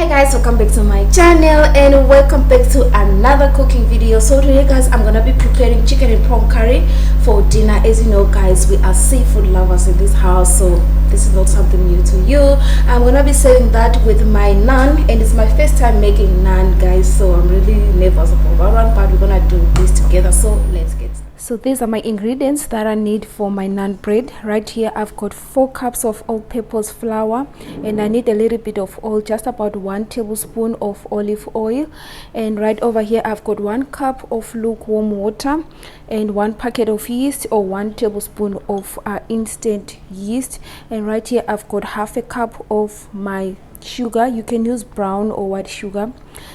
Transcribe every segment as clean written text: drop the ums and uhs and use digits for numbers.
Hi guys, welcome back to my channel and welcome back to another cooking video. So today guys, I'm gonna be preparing chicken and prawn curry for dinner. As you know guys, we are seafood lovers in this house, so this is not something new to you. I'm gonna be serving that with my naan, and it's my first time making naan guys, so I'm really nervous about that one, but we're gonna do this together. So let's get started. So these are my ingredients that I need for my naan bread. Right here I've got 4 cups of all-purpose flour, and I need a little bit of oil, just about 1 tablespoon of olive oil. And right over here I've got 1 cup of lukewarm water and 1 packet of yeast, or 1 tablespoon of instant yeast. And right here I've got half a cup of my sugar. You can use brown or white sugar,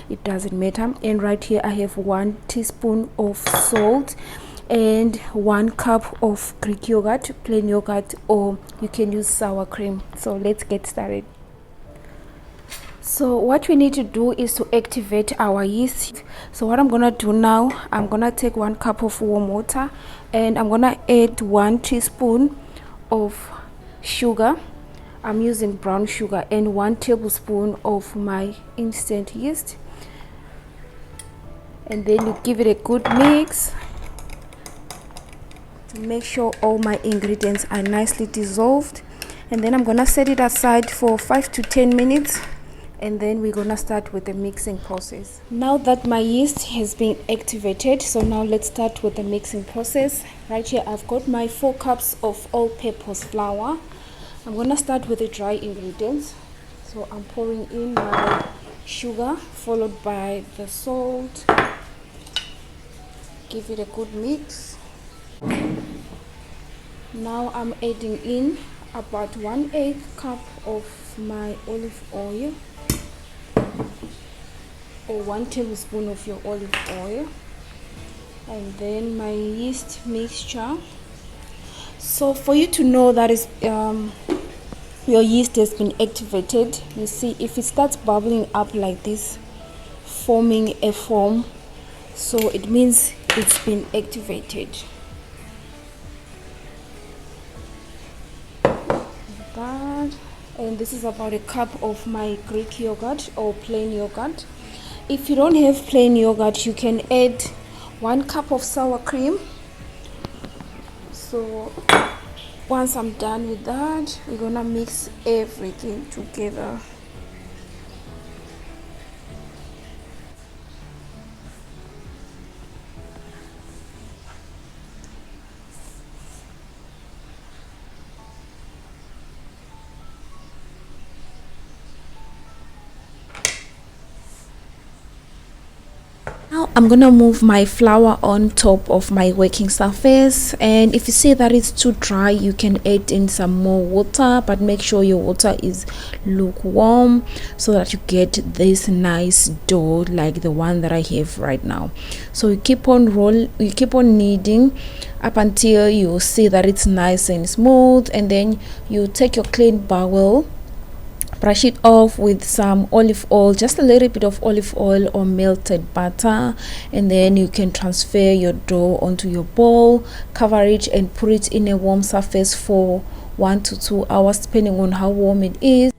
it doesn't matter. And right here I have 1 teaspoon of salt and 1 cup of Greek yogurt, plain yogurt, or you can use sour cream. So let's get started. So what we need to do is to activate our yeast. So what I'm gonna do now, I'm gonna take 1 cup of warm water and I'm gonna add 1 teaspoon of sugar. I'm using brown sugar, and 1 tablespoon of my instant yeast, and then you give it a good mix to make sure all my ingredients are nicely dissolved. And then I'm gonna set it aside for 5 to 10 minutes, and then we're gonna start with the mixing process. Now that my yeast has been activated, so now let's start with the mixing process. Right here I've got my 4 cups of all-purpose flour. I'm gonna start with the dry ingredients. So I'm pouring in my sugar followed by the salt. Give it a good mix. Now I'm adding in about 1/8 cup of my olive oil, or 1 tablespoon of your olive oil, and then my yeast mixture. So for you to know that is your yeast has been activated, you see if it starts bubbling up like this, forming a foam, so it means it's been activated. That, and this is about a cup of my Greek yogurt or plain yogurt. If you don't have plain yogurt, you can add 1 cup of sour cream. So once I'm done with that, we're gonna mix everything together. Now I'm gonna move my flour on top of my working surface, and if you see that it's too dry, you can add in some more water, but make sure your water is lukewarm so that you get this nice dough like the one that I have right now. So you keep on kneading up until you see that it's nice and smooth, and then you take your clean bowl, brush it off with some olive oil, just a little bit of olive oil or melted butter, and then you can transfer your dough onto your bowl, cover it and put it in a warm surface for 1 to 2 hours depending on how warm it is.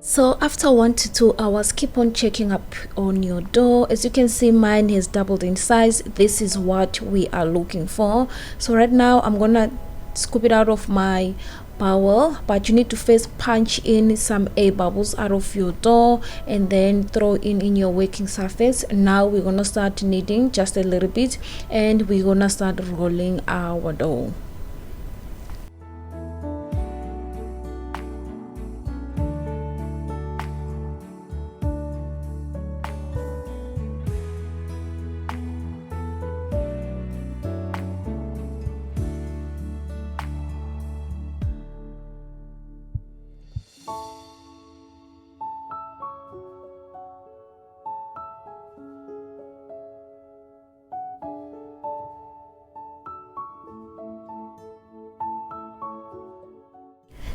So after 1 to 2 hours, keep on checking up on your dough. As you can see, mine has doubled in size. This is what we are looking for. So right now I'm gonna scoop it out of my bowl, but you need to first punch in some air bubbles out of your dough and then throw in your working surface. Now we're gonna start kneading just a little bit, and we're gonna start rolling our dough.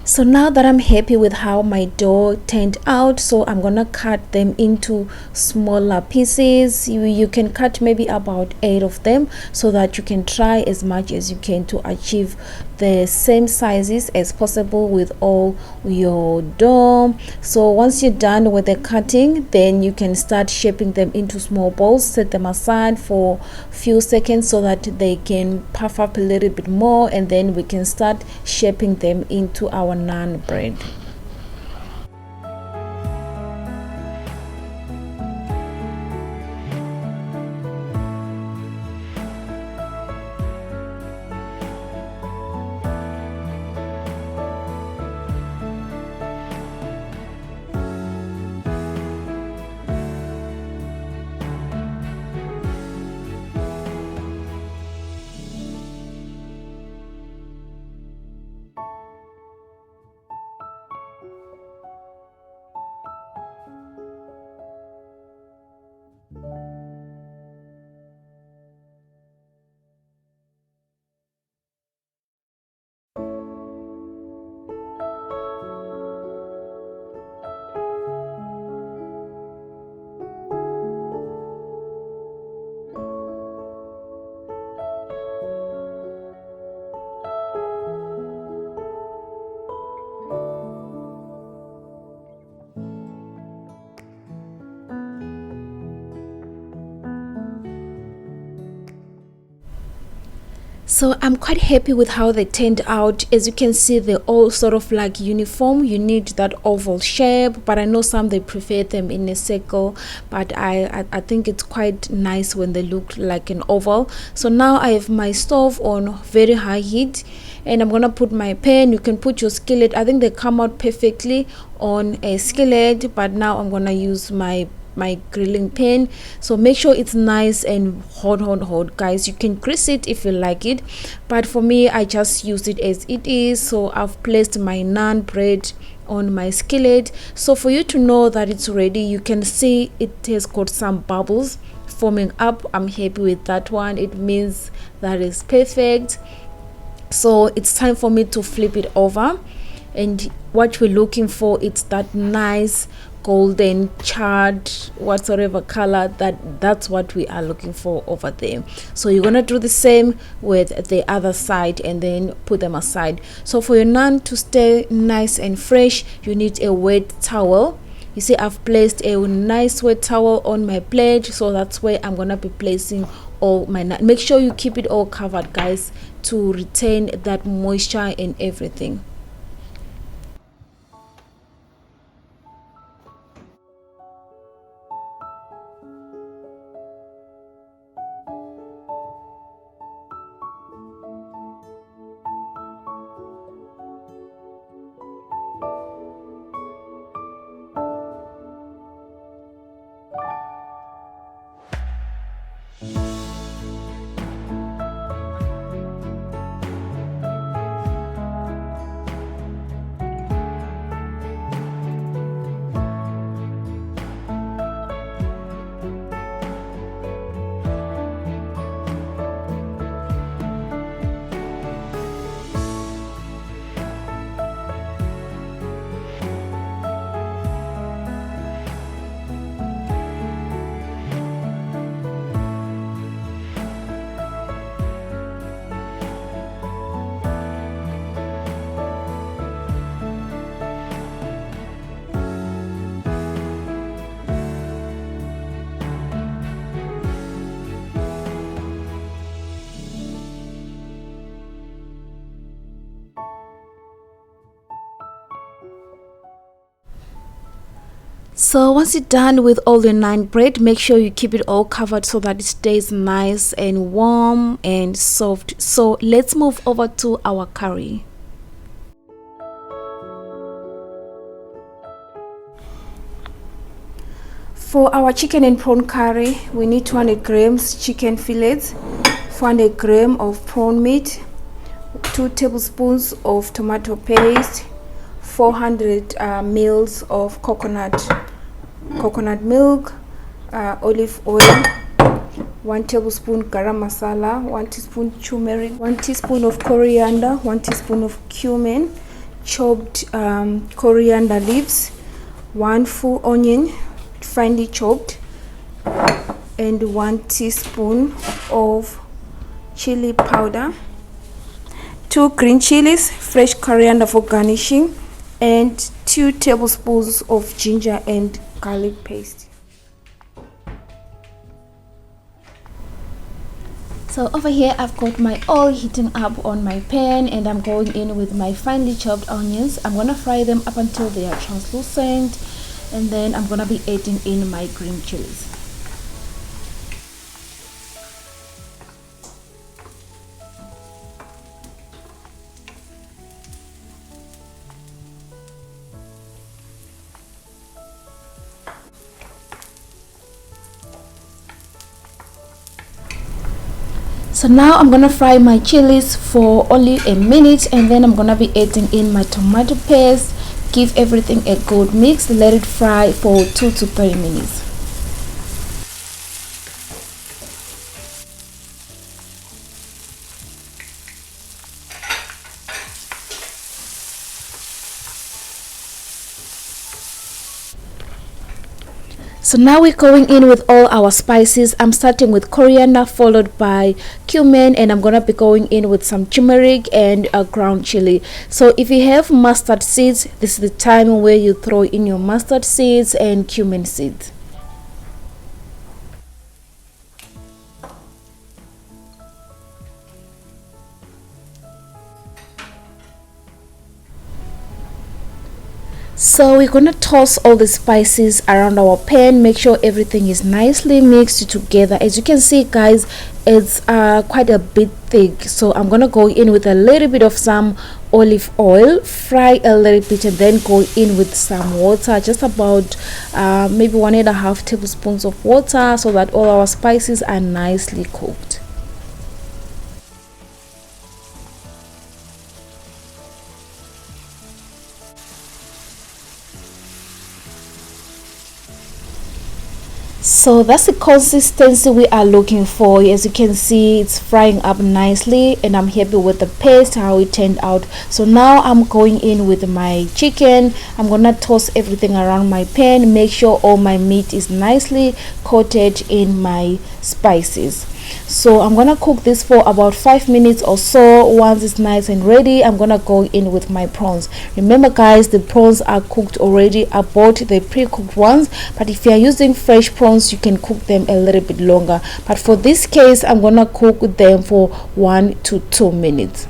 So now that I'm happy with how my dough turned out, so I'm gonna cut them into smaller pieces. You can cut maybe about 8 of them, so that you can try as much as you can to achieve the same sizes as possible with all your dough. So once you're done with the cutting, then you can start shaping them into small balls. Set them aside for a few seconds so that they can puff up a little bit more, and then we can start shaping them into our naan bread. So I'm quite happy with how they turned out. As you can see, they're all sort of like uniform. You need that oval shape, but I know some they prefer them in a circle, but I think it's quite nice when they look like an oval. So now I have my stove on very high heat, and I'm gonna put my pan. You can put your skillet. I think they come out perfectly on a skillet, but now I'm gonna use my grilling pan. So make sure it's nice and hot, guys. You can grease it if you like it, but for me, I just use it as it is. So I've placed my naan bread on my skillet. So for you to know that it's ready, you can see it has got some bubbles forming up. I'm happy with that one. It means that is perfect. So it's time for me to flip it over, and what we're looking for, it's that nice golden charred whatsoever color. That's what we are looking for over there. So you're gonna do the same with the other side and then put them aside. So for your naan to stay nice and fresh, you need a wet towel. You see, I've placed a nice wet towel on my plate, so that's where I'm gonna be placing all my naan. Make sure you keep it all covered, guys, to retain that moisture and everything. So once you're done with all your naan bread, make sure you keep it all covered so that it stays nice and warm and soft. So let's move over to our curry. For our chicken and prawn curry, we need 200 grams chicken fillets, 400 grams of prawn meat, 2 tablespoons of tomato paste, 400 mils of coconut milk, olive oil, 1 tablespoon garam masala, 1 teaspoon turmeric, 1 teaspoon of coriander, 1 teaspoon of cumin, chopped coriander leaves, 1 full onion finely chopped, and 1 teaspoon of chili powder, 2 green chilies, fresh coriander for garnishing, and 2 tablespoons of ginger and garlic paste. So over here I've got my oil heating up on my pan, and I'm going in with my finely chopped onions. I'm gonna fry them up until they are translucent, and then I'm gonna be adding in my green chilies. So now I'm gonna fry my chilies for only a minute, and then I'm gonna be adding in my tomato paste. Give everything a good mix, let it fry for 2 to 3 minutes. So now we're going in with all our spices. I'm starting with coriander, followed by cumin, and I'm gonna be going in with some turmeric and a ground chili. So if you have mustard seeds, this is the time where you throw in your mustard seeds and cumin seeds. So we're gonna toss all the spices around our pan. Make sure everything is nicely mixed together. As you can see, guys, it's quite a bit thick, so I'm gonna go in with a little bit of some olive oil, fry a little bit, and then go in with some water, just about maybe 1.5 tablespoons of water, so that all our spices are nicely cooked. So that's the consistency we are looking for. As you can see, it's frying up nicely, and I'm happy with the paste, how it turned out. So now I'm going in with my chicken. I'm gonna toss everything around my pan, make sure all my meat is nicely coated in my spices. So I'm gonna cook this for about 5 minutes or so. Once it's nice and ready, I'm gonna go in with my prawns. Remember, guys, the prawns are cooked already. I bought the pre-cooked ones, but if you are using fresh prawns, you can cook them a little bit longer. But for this case, I'm gonna cook them for 1 to 2 minutes.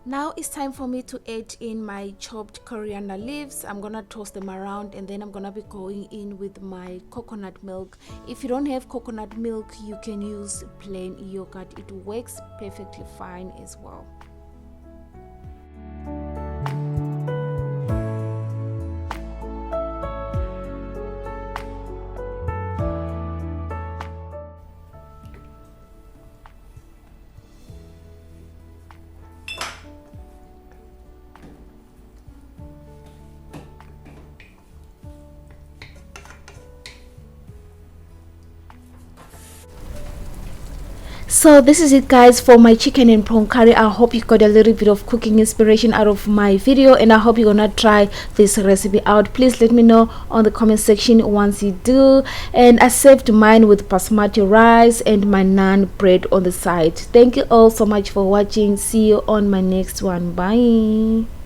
Now it's time for me to add in my chopped coriander leaves. I'm gonna toss them around, and then I'm gonna be going in with my coconut milk. If you don't have coconut milk, you can use plain yogurt. It works perfectly fine as well. So this is it, guys, for my chicken and prawn curry. I hope you got a little bit of cooking inspiration out of my video, and I hope you're gonna try this recipe out. Please let me know on the comment section once you do. And I served mine with basmati rice and my naan bread on the side. Thank you all so much for watching. See you on my next one. Bye.